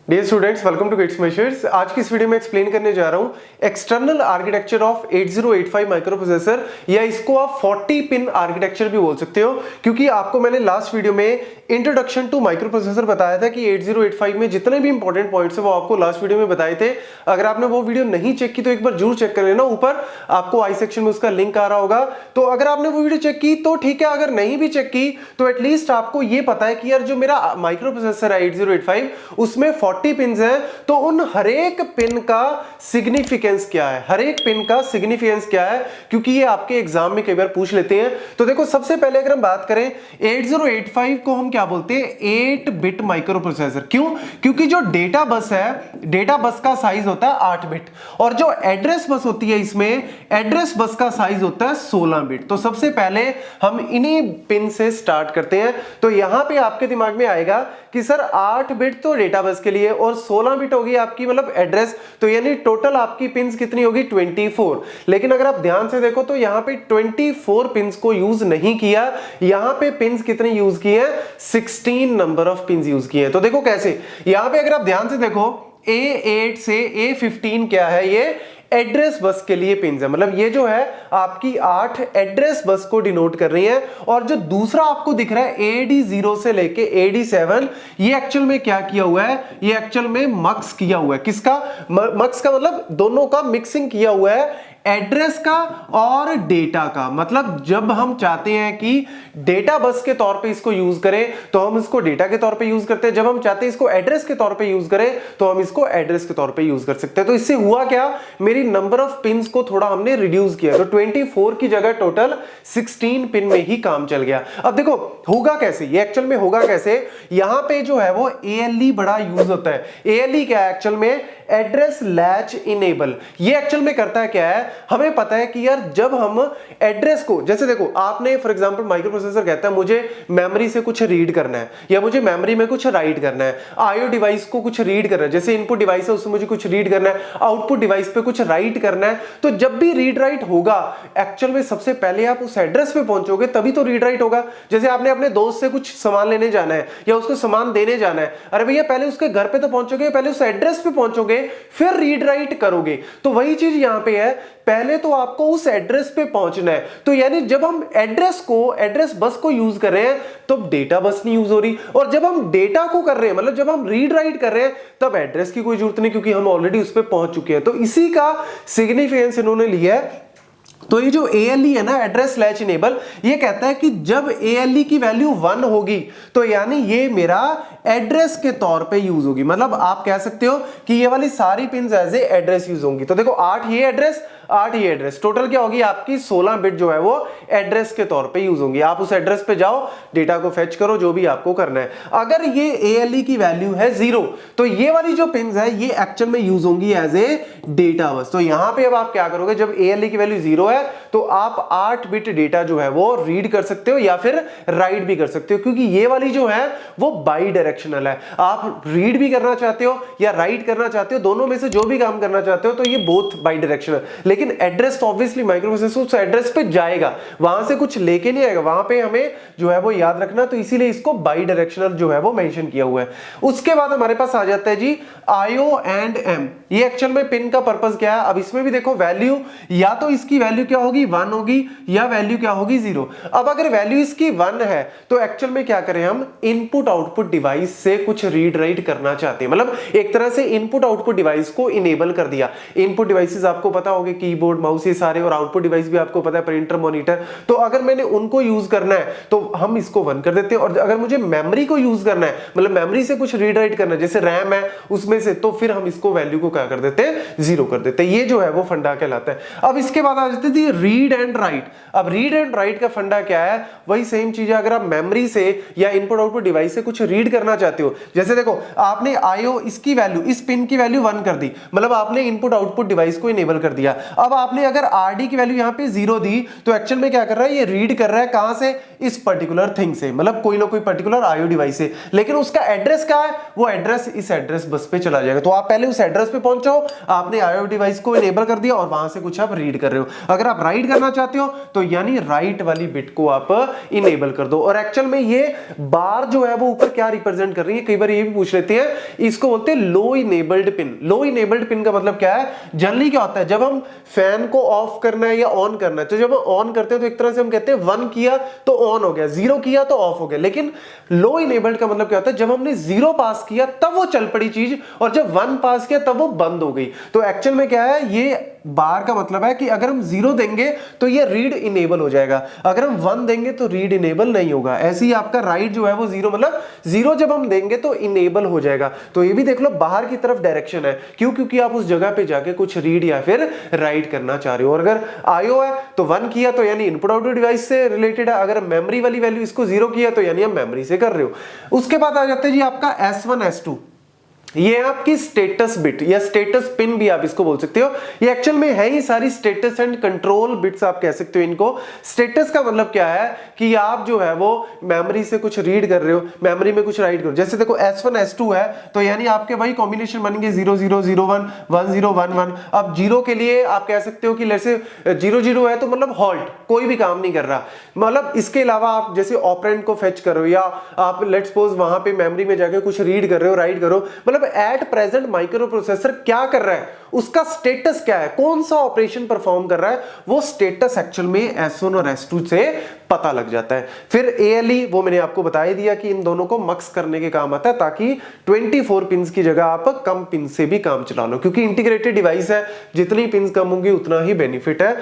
Dear students, welcome to kids measures. आज की इस वीडियो में एक्सप्लेन करने जा रहा हूं external architecture of 8085 micro processor, या इसको आप 40 पिन आर्किटेक्चर भी बोल सकते हो, क्योंकि आपको मैंने लास्ट वीडियो में इंट्रोडक्शन टू माइक्रो प्रोसेसर बताया था कि 8085 में जितने भी इंपॉर्टेंट पॉइंट्स है वो आपको लास्ट वीडियो में बताए थे। अगर आपने वो वीडियो नहीं चेक की तो एक बार जरूर चेक कर लेना, ऊपर आपको आई सेक्शन में उसका लिंक आ रहा होगा। तो अगर आपने वो वीडियो चेक की तो ठीक है, अगर नहीं भी चेक की तो एटलीस्ट आपको ये पता है कि यार जो मेरा माइक्रो प्रोसेसर है 8085 उसमें 40 पिन है, तो उन हर एक पिन का सिग्निफिकेंस क्या है, हर एक पिन का सिग्निफिकेंस क्या है, क्योंकि ये आपके एग्जाम में कई बार पूछ लेते हैं। तो देखो, सबसे पहले अगर हम बात करें 8085 को हम क्या बोलते हैं, 8 बिट माइक्रो प्रोसेसर। क्यों? क्योंकि जो डेटा बस है, डेटा बस का साइज होता है 8 बिट, और जो एड्रेस बस होती है इसमें एड्रेस बस का साइज होता है 16 बिट। तो सबसे पहले हम इन्हीं पिन से स्टार्ट करते हैं। तो यहां पे आपके दिमाग में आएगा कि सर 8 बिट तो डेटा बस के लिए और 16 बिट होगी आपकी मतलब एड्रेस, तो यानी टोटल आपकी पिन्स कितनी होगी 24। लेकिन अगर आप ध्यान से देखो तो यहां पे 24 पिन्स को यूज नहीं किया, यहां पे पिन्स कितने यूज किए हैं, 16 नंबर ऑफ पिन्स यूज किए हैं। तो देखो कैसे, यहां पे अगर आप ध्यान से देखो A8 से A15 क्या है, ये एड्रेस बस के लिए पिन है, मतलब ये जो है आपकी 8 एड्रेस बस को डिनोट कर रही है। और जो दूसरा आपको दिख रहा है AD0 से लेके AD7, ये एक्चुअल में क्या किया हुआ है, ये एक्चुअल में मक्स किया हुआ है। किसका मक्स का मतलब दोनों का मिक्सिंग किया हुआ है, एड्रेस का और डेटा का। मतलब जब हम चाहते हैं कि डेटा बस के तौर पे इसको यूज करें तो हम इसको डेटा के तौर पे यूज करते हैं, जब हम चाहते हैं इसको एड्रेस के तौर पे यूज करें तो हम इसको एड्रेस के तौर पे यूज कर सकते हैं। तो इससे हुआ क्या, मेरी नंबर ऑफ पिन्स को थोड़ा हमने रिड्यूस किया, तो 24 की जगह टोटल 16 पिन में ही काम चल गया। अब देखो होगा कैसे, ये एक्चुअल में होगा कैसे, यहां पे जो है वो ALE बड़ा यूज होता है। ALE क्या है एक्चुअल में, एड्रेस लैच इनेबल। ये एक्चुअल में करता है क्या है, हमें पता है कि यार जब हम एड्रेस को, जैसे देखो आपने फॉर एग्जांपल माइक्रो प्रोसेसर कहता है मुझे मेमोरी से कुछ रीड करना है या मुझे मेमोरी में कुछ राइट करना है, आईओ डिवाइस को कुछ रीड करना है, जैसे इनपुट डिवाइस है उससे मुझे कुछ रीड करना है, आउटपुट डिवाइस पे कुछ राइट करना है। तो जब भी रीड राइट होगा एक्चुअल में सबसे पहले आप उस एड्रेस पे पहुंचोगे तभी तो रीड राइट होगा। जैसे आपने अपने दोस्त से कुछ सामान लेने जाना है या उसको सामान देने जाना है, अरे भैया पहले उसके घर पे तो पहुंचोगे, पहले उस एड्रेस पे पहुंचोगे फिर रीड राइट करोगे। तो वही चीज यहां पे है, पहले तो आपको उस एड्रेस पे पहुंचना है। तो यानी जब हम एड्रेस बस को यूज कर रहे हैं तो डेटा बस नहीं यूज हो रही, और जब हम डेटा को कर रहे हैं मतलब जब हम रीड राइट कर रहे हैं तब एड्रेस की कोई जरूरत नहीं, क्योंकि हम ऑलरेडी उस पे पहुंच चुके हैं। तो इसी का सिग्निफिकेंस इन्होंने लिया है। तो ये जो ALE है ना, एड्रेस लैच इनेबल, ये कहता है कि जब ALE की वैल्यू 1 होगी तो यानी ये मेरा एड्रेस के तौर पे यूज होगी। मतलब आप कह सकते हो कि ये वाली सारी pins as a address use होंगी। तो देखो 8 ये एड्रेस, 8 ये एड्रेस, टोटल क्या होगी आपकी 16 बिट जो है वो एड्रेस के तौर पे यूज होंगी। आप उस एड्रेस पे जाओ, डेटा को फेच करो, जो भी आपको करना है। अगर ये ALE की वैल्यू है 0 तो ये वाली जो पिन्स है ये एक्चुअल में यूज होंगी एज ए डेटा बस। तो यहां पे अब आप क्या करोगे, जब ALE की वैल्यू 0 है तो आप 8 बिट डेटा जो है वो रीड कर सकते हो या फिर राइट भी कर सकते हो, क्योंकि ये वाली जो है वो बाई डायरेक्शनल है। आप रीड भी करना चाहते हो या राइट करना चाहते हो, दोनों में से जो भी काम करना चाहते हो तो ये बोथ बाई डायरेक्शनल। लेकिन एड्रेस तो ऑब्वियसली माइक्रो प्रोसेसर उस एड्रेस पे जाएगा, वहां से कुछ लेके नहीं आएगा, वहां पे हमें जो है वो याद रखना, तो इसीलिए इसको बाई डायरेक्शनल जो है वो मेंशन किया हुआ है। उसके बाद हमारे पास आ जाता है जी IO एंड M। ये एक्चुअल में पिन का पर्पस क्या है, अब इसमें भी देखो वैल्यू, या तो इसकी वैल्यू क्या होगी 1 होगी या वैल्यू क्या होगी 0। अब अगर वैल्यू इसकी 1 है तो एक्चुअल में क्या करें, हम इनपुट आउटपुट डिवाइस से कुछ रीड राइट करना चाहते हैं, मतलब एक तरह से इनपुट आउटपुट डिवाइस को इनेबल कर दिया। इनपुट डिवाइसेस आपको पता होंगे, कीबोर्ड माउस ये सारे, और आउटपुट डिवाइस भी आपको पता है प्रिंटर मॉनिटर। तो अगर मैंने उनको यूज करना है तो हम इसको 1 कर देते हैं, और अगर मुझे मेमोरी को यूज करना है मतलब मेमोरी से कुछ रीड राइट करना है जैसे रैम है उसमें से, तो फिर हम इसको वैल्यू को क्या कर देते हैं 0 कर देते हैं। ये जो है वो फंडा कहलाता है। अब इसके बाद आ जाते हैं रीड एंड राइट। अब रीड एंड राइट का फंडा क्या है, वही सेम चीज है। अगर आप मेमोरी से या इनपुट आउटपुट डिवाइस से कुछ रीड करना चाहते हो, जैसे देखो आपने IO इसकी वैल्यू, इस पिन की वैल्यू 1 कर दी, मतलब आपने इनपुट आउटपुट डिवाइस को इनेबल कर दिया। अब आपने अगर RD की वैल्यू यहां पे 0 दी तो एक्चुअल में क्या कर रहा है, ये रीड कर रहा है कहां से, इस पर्टिकुलर थिंग से, मतलब कोई ना कोई पर्टिकुलर IO डिवाइस से। लेकिन उसका एड्रेस क्या है, वो एड्रेस इस एड्रेस बस पे चला जाएगा। तो आप पहले उस एड्रेस पे पहुंचो, आपने IO डिवाइस को इनेबल कर दिया और वहां से कुछ आप रीड कर रहे हो। अगर आप राइट राइट करना चाहते हो तो यानी राइट वाली बिट को आप इनेबल कर दो। और एक्चुअल में ये बार जो है वो ऊपर क्या रिप्रेजेंट कर रही है, कई बार ये भी पूछ लेते हैं, इसको बोलते हैं लो इनेबल्ड पिन। लो इनेबल्ड पिन का मतलब क्या है, जनरली क्या होता है जब हम फैन को ऑफ करना है या ऑन करना है, तो जब हम ऑन करते हैं तो एक तरह से हम कहते हैं 1 किया तो ऑन हो गया, 0 किया तो ऑफ हो गया। लेकिन लो इनेबल्ड का मतलब क्या होता है, जब हमने 0 पास किया तब वो चल पड़ी चीज, और जब 1 पास किया तब वो बंद हो गई। तो एक्चुअल में क्या है, ये बार का मतलब है कि अगर हम 0 देंगे तो ये रीड इनेबल हो जाएगा, अगर हम 1 देंगे तो रीड इनेबल नहीं होगा। ऐसे ही आपका राइट जो है वो 0, मतलब 0 जब हम देंगे तो इनेबल हो जाएगा। तो ये भी देख लो बाहर की तरफ डायरेक्शन है, क्यों, क्योंकि आप उस जगह पे जाके कुछ रीड या फिर राइट करना चाह रहे हो। और अगर आईओ है तो 1 किया तो यानी इनपुट आउटपुट डिवाइस से रिलेटेड है, अगर मेमोरी वाली वैल्यू इसको 0 किया तो यानी हम मेमोरी से कर रहे हो। उसके बाद आ जाते हैं जी आपका S1 S2, ये आपकी स्टेटस बिट या स्टेटस पिन भी आप इसको बोल सकते हो। ये एक्चुअल में है ही सारी स्टेटस एंड कंट्रोल बिट्स आप कह सकते हो इनको। स्टेटस का मतलब क्या है कि आप जो है वो मेमोरी से कुछ रीड कर रहे हो, मेमोरी में कुछ राइट करो। जैसे देखो S1 S2 है तो यानी आपके वही कॉम्बिनेशन बनेंगे 0 0 0 1 1 0 1 1। अब 0 के लिए आप कह सकते हो कि जैसे 0 0 है तो मतलब हॉल्ट, कोई भी काम नहीं कर रहा। मतलब इसके अलावा आप जैसे ऑपरेंड को फेच करो या आप लेट्स सपोज वहां पे मेमोरी में जाके कुछ रीड कर रहे हो, राइट करो, मतलब एट प्रेजेंट माइक्रो प्रोसेसर क्या कर रहा है, उसका स्टेटस क्या है, कौन सा ऑपरेशन परफॉर्म कर रहा है, वो स्टेटस एक्चुअल में S1 और S2 से पता लग जाता है। फिर ALE वो मैंने आपको बता ही दिया कि इन दोनों को मक्स करने के काम आता है, ताकि 24 पिंस की जगह आप कम पिन से भी काम चला लो, क्योंकि इंटीग्रेटेड डिवाइस है, जितनी पिंस कम होंगी उतना ही बेनिफिट है।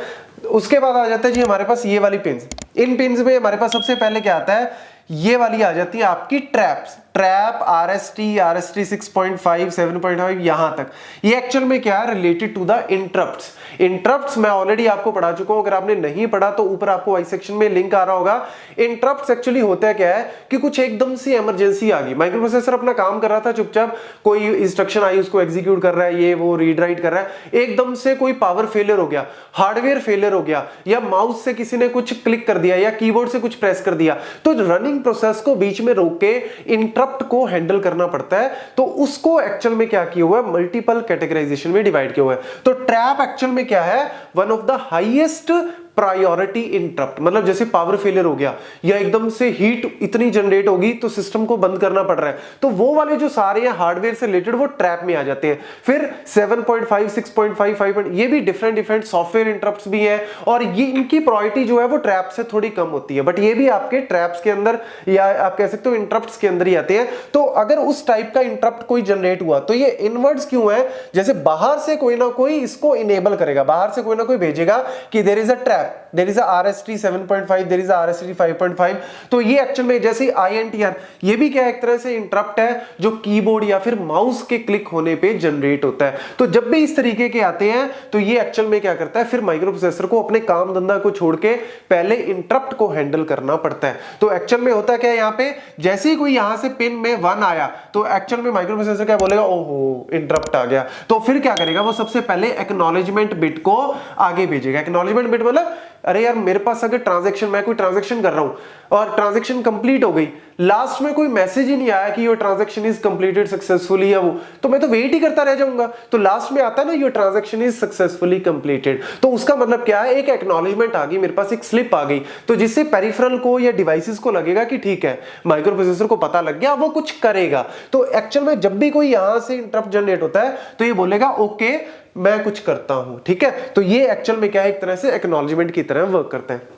उसके बाद आ जाता है जी हमारे पास ये वाली पिंस। इन पिंस में हमारे पास सबसे पहले क्या आता है, ये वाली आ जाती है आपकी ट्रैप्स, ट्रैप RST 6.5 7.5 यहां तक। ये एक्चुअल में क्या है, related to the interrupts. Interrupts मैं ऑलरेडी आपको पढ़ा चुका हूं, अगर आपने नहीं पढ़ा तो ऊपर आपको वाई सेक्शन में लिंक आ रहा होगा। इंटरप्ट्स एक्चुअली होता है क्या है कि कुछ एकदम से इमरजेंसी आ गई, माइक्रो प्रोसेसर अपना काम कर रहा था चुपचाप, कोई इंस्ट्रक्शन आई उसको एग्जीक्यूट कर रहा है, ये वो रीड राइट कर रहा है, एकदम से कोई पावर फेलियर हो गया, हार्डवेयर फेलियर हो गया, या माउस से किसी ने कुछ क्लिक कर दिया या कीबोर्ड से कुछ प्रेस कर दिया, तो रनिंग प्रोसेस को बीच में रोक के इंटरप्ट को हैंडल करना पड़ता है। तो उसको एक्चुअल में क्या किया हुआ है, मल्टीपल कैटेगराइजेशन में डिवाइड किया हुआ है। तो ट्रैप एक्चुअल में क्या है, one of the highest priority interrupt, मतलब जैसे पावर फेलियर हो गया या एकदम से हीट इतनी जनरेट होगी तो सिस्टम को बंद करना पड़ रहा है, तो वो वाले जो सारे हैं हार्डवेयर से रिलेटेड वो ट्रैप में आ जाते हैं। फिर 7.5 6.5 5. ये भी डिफरेंट सॉफ्टवेयर इंटरप्ट्स भी हैं, और ये इनकी प्रायोरिटी जो है वो ट्रैप से थोड़ी कम होती है, बट ये भी आपके ट्रैप्स के अंदर या आप कह सकते हो इंटरप्ट्स के अंदर ही आते हैं। तो अगर उस टाइप का इंटरप्ट कोई जनरेट हुआ तो ये इनवर्ड्स क्यों है, जैसे बाहर से कोई ना कोई इसको इनेबल करेगा, बाहर से कोई ना कोई भेजेगा कि there is a trap, there is a RST 7.5, there is a RST 5.5। तो ये एक्चुअल में जैसे INTR, ये भी क्या एक तरह से इंटरप्ट है जो कीबोर्ड या फिर माउस के क्लिक होने पे जनरेट होता है। तो जब भी इस तरीके के आते हैं तो ये एक्चुअल में क्या करता है, फिर माइक्रो प्रोसेसर को अपने काम धंधा को छोड़ के पहले इंटरप्ट को हैंडल करना पड़ता है। तो एक्चुअल में होता क्या है, यहाँ पे जैसे ही कोई यहाँ से पिन में 1 आया तो एक्चुअल में माइक्रो प्रोसेसर क्या बोलेगा, ओहो इंटरप्ट आ गया। तो फिर क्या करेगा, वो सबसे पहले एक्नॉलेजमेंट बिट को आगे भेजेगा। एक्नॉलेजमेंट बिट मतलब अरे यार मेरे पास अगर ट्रांजैक्शन, मैं कोई ट्रांजैक्शन कर रहा हूं और ट्रांजैक्शन कंप्लीट हो गई, लास्ट में कोई मैसेज ही नहीं आया कि your transaction is completed successfully, या वो तो मैं तो वेट ही करता रह जाऊंगा। तो लास्ट में आता है ना your transaction is successfully completed, तो उसका मतलब क्या है, एक एक्नॉलेजमेंट आ गई, मेरे पास एक स्लिप आ गई, तो जिससे पेरिफेरल को या डिवाइसेस को लगेगा कि ठीक है माइक्रो प्रोसेसर को पता लग गया, वो कुछ करेगा। तो एक्चुअल में जब भी कोई यहां से इंटरप्ट जनरेट होता है तो ये बोलेगा ओके मैं कुछ करता हूं, ठीक है। तो ये एक्चुअल में क्या है, एक तरह से एक्नॉलेजमेंट की तरह वर्क करता है।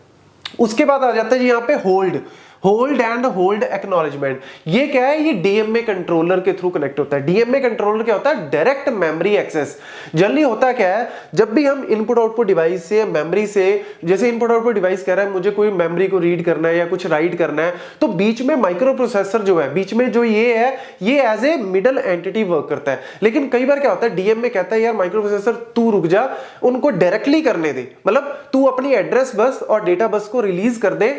उसके बाद आ जाता है जी यहाँ पे होल्ड एंड होल्ड एक्नॉलेजमेंट। ये क्या है, ये डीएमए कंट्रोलर के थ्रू कनेक्ट होता है। डीएमए कंट्रोलर क्या होता है, डायरेक्ट मेमोरी एक्सेस। जनरली होता क्या है, जब भी हम इनपुट आउटपुट डिवाइस से मेमोरी से, जैसे इनपुट आउटपुट डिवाइस कह रहा है मुझे कोई मेमोरी को रीड करना है या कुछ राइट करना है, तो बीच में माइक्रो प्रोसेसर जो है, बीच में जो ये है, ये as a middle entity work करता है। लेकिन कई बार क्या होता है, डीएमए कहता है यार माइक्रो प्रोसेसर तू रुक जा, उनको डायरेक्टली करने दे, मतलब तू अपनी एड्रेस बस और डेटा बस को रिलीज कर दे,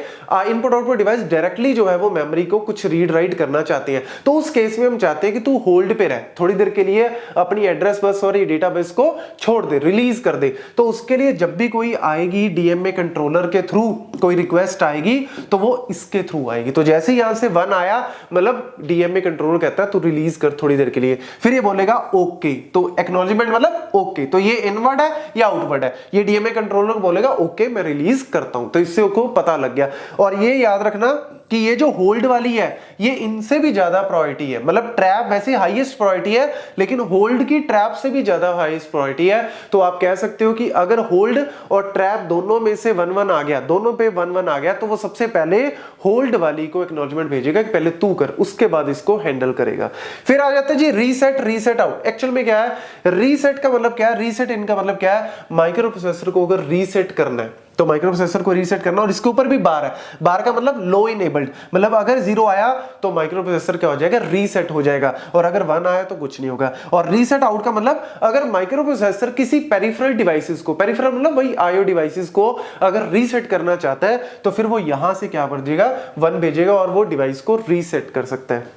इनपुट आउटपुट डिवाइस डायरेक्टली जो है वो मेमोरी को कुछ रीड राइट करना चाहते हैं, तो उस केस में हम चाहते हैं कि तू होल्ड पे रह, थोड़ी देर के लिए अपनी एड्रेस बस और ये डेटा बस को छोड़ दे, रिलीज कर दे। तो उसके लिए जब भी कोई आएगी डीएमए कंट्रोलर के थ्रू कोई रिक्वेस्ट आएगी तो वो इसके थ्रू आएगी। तो जैसे ही यहां से 1 आया मतलब डीएमए कंट्रोलर कहता है तू रिलीज कर थोड़ी देर के लिए, फिर ये बोलेगा ओके। तो एक्नॉलेजमेंट मतलब ओके, तो ये इनवर्ड है या आउटवर्ड है, ये डीएमए कंट्रोलर बोलेगा ओके मैं रिलीज करता हूं। तो इससे को पता लग गया। और ये याद रखना कि ये जो होल्ड वाली है ये इनसे भी ज्यादा प्रायोरिटी है, मतलब ट्रैप वैसे हाईएस्ट प्रायोरिटी है लेकिन होल्ड की ट्रैप से भी ज्यादा हाईएस्ट प्रायोरिटी है। तो आप कह सकते हो कि अगर होल्ड और ट्रैप दोनों में से 1-1 आ गया, दोनों पे 1-1 आ गया, तो वो सबसे पहले होल्ड वाली को एक्नॉलेजमेंट भेजेगा कि पहले तू कर, उसके बाद इसको हैंडल करेगा। फिर आ जाता है जी रीसेट, रीसेट आउट। एक्चुअल में क्या है रीसेट का मतलब क्या है, रीसेट इन का मतलब क्या है, माइक्रो प्रोसेसर को अगर रीसेट करना है तो माइक्रो प्रोसेसर को रीसेट करना, और इसके ऊपर भी बार है, बार का मतलब लो इनेबल्ड, मतलब अगर 0 आया तो माइक्रो प्रोसेसर क्या हो जाएगा, रीसेट हो जाएगा, और अगर 1 आया तो कुछ नहीं होगा। और रीसेट आउट का मतलब अगर माइक्रो प्रोसेसर किसी पेरिफेरल डिवाइसेस को, पेरिफेरल मतलब वही आईओ डिवाइसेस को अगर रीसेट करना चाहता है तो फिर वो यहां से क्या भेजेगा, 1 भेजेगा और वो डिवाइस को रीसेट कर सकता है।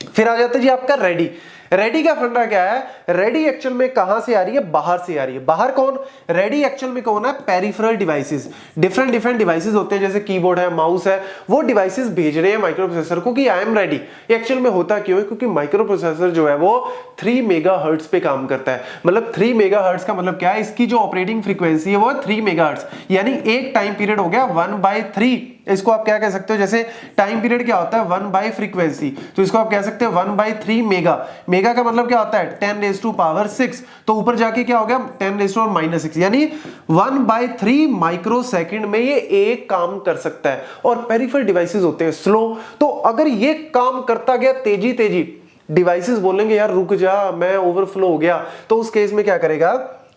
फिर आ जाता है जी आपका रेडी। रेडी का फंडा क्या है, रेडी एक्चुअल में कहां से आ रही है, बाहर से आ रही है। बाहर कौन, रेडी एक्चुअल में कौन है, पेरिफेरल डिवाइसेस, डिफरेंट डिवाइसेस होते हैं जैसे कीबोर्ड है, माउस है, वो डिवाइसेस भेज रहे हैं माइक्रो प्रोसेसर को कि आई एम रेडी। एक्चुअल में होता क्यों है, क्योंकि माइक्रो प्रोसेसर जो है वो 3 मेगाहर्ट्ज पे काम करता है। मतलब 3 मेगाहर्ट्ज का मतलब क्या है, इसकी जो ऑपरेटिंग फ्रीक्वेंसी है वो है 3 मेगाहर्ट्ज, यानी एक टाइम पीरियड हो गया 1/3। इसको आप क्या कह सकते हो, जैसे टाइम पीरियड क्या होता है 1 बाय फ्रीक्वेंसी, तो इसको आप कह सकते हो 1/3 मेगा। मेगा का मतलब क्या होता है 10⁻⁶, तो ऊपर जाके क्या हो गया 10⁻⁻⁶, यानी 1/3 माइक्रो सेकंड में ये एक काम कर सकता है। और पेरिफेरल डिवाइसेस होते हैं स्लो, तो अगर ये काम करता गया तेजी तेजी, डिवाइसेस बोलेंगे यार रुक जा मैं ओवरफ्लो हो गया, तो उस केस में क्या करेगा,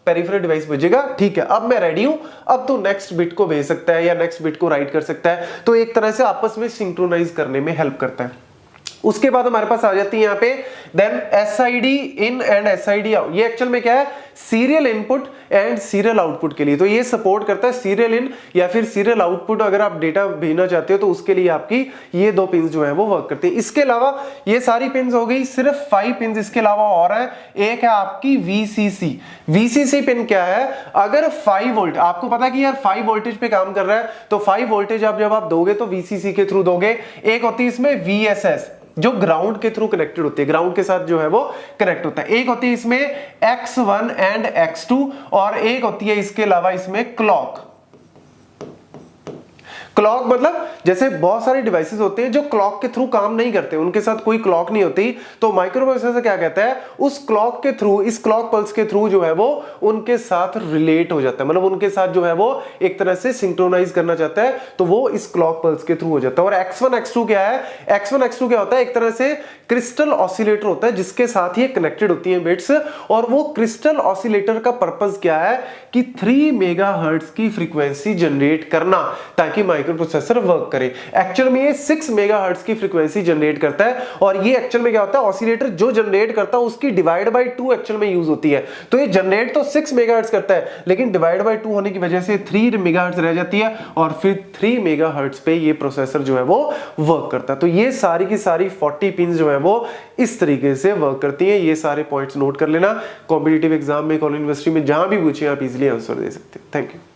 पेरिफेरल डिवाइस भेजेगा ठीक है अब मैं रेडी हूं, अब तो नेक्स्ट बिट को भेज सकता है या नेक्स्ट बिट को राइट कर सकता है। तो एक तरह से आपस में सिंक्रोनाइज करने में हेल्प करता है। उसके बाद हमारे पास आ जाती है यहाँ पे then SID in and SID out. ये एक्चुअल में क्या है, serial input and serial output के लिए, तो ये सपोर्ट करता है सीरियल इन या फिर सीरियल आउटपुट। अगर आप डेटा भेजना चाहते हो तो उसके लिए आपकी ये 2 पिन जो है वो वर्क करती है। इसके अलावा ये सारी पिन हो गई, सिर्फ 5 पिन इसके अलावा और है। एक है आपकी VCC पिन क्या है, अगर 5 वोल्ट, आपको पता है कि यार 5 वोल्टेज पे काम कर रहा है, तो 5 वोल्टेज आप जब आप दोगे तो VCC के थ्रू दोगे। एक होती है इसमें VSS जो ग्राउंड के थ्रू कनेक्टेड होती है, ग्राउंड के साथ जो है वो कनेक्ट होता है। एक होती है इसमें X1 एंड X2, और एक होती है इसके अलावा इसमें क्लॉक। क्लॉक मतलब जैसे बहुत सारे डिवाइसेस होते हैं जो क्लॉक के थ्रू काम नहीं करते, उनके साथ कोई क्लॉक नहीं होती, तो माइक्रो प्रोसेसर क्या कहता है, उस क्लॉक के थ्रू, इस क्लॉक पल्स के थ्रू जो है वो उनके साथ रिलेट हो जाता है, मतलब उनके साथ जो है वो एक तरह से सिंक्रोनाइज करना चाहता है, तो वो इस क्लॉक पल्स के थ्रू हो जाता है। और X1 X2 क्या है, X1 X2 क्या होता है, एक तरह से क्रिस्टल ऑसिलेटर होता है जिसके साथ ही कनेक्टेड होती है बिट्स। और वो क्रिस्टल ऑसिलेटर का पर्पस क्या है कि 3 मेगाहर्ट्ज की फ्रीक्वेंसी जनरेट करना, ताकि माइक्रो प्रोसेसर वर्क करे। एक्चुअल में ये 6 मेगाहर्ट्ज की फ्रीक्वेंसी जनरेट करता है, और ये एक्चुअल में क्या होता है, ऑसिलेटर जो जनरेट करता है उसकी डिवाइड बाय 2 एक्चुअल में यूज होती है। तो ये जनरेट तो 6 मेगाहर्ट्ज करता है, लेकिन डिवाइड बाय 2 होने की वजह से 3 मेगाहर्ट्ज रह जाती है, और फिर 3 मेगाहर्ट्ज पे ये प्रोसेसर जो है वो वर्क करता है। तो ये सारी की सारी 40 पिन जो है वो इस तरीके से वर्क करती है। ये सारे पॉइंट्स नोट कर लेना, कॉम्पिटिटिव एग्जाम में, कॉलेज यूनिवर्सिटी में जहां भी पूछे आप इजीली आंसर दे सकते हो। Thank you.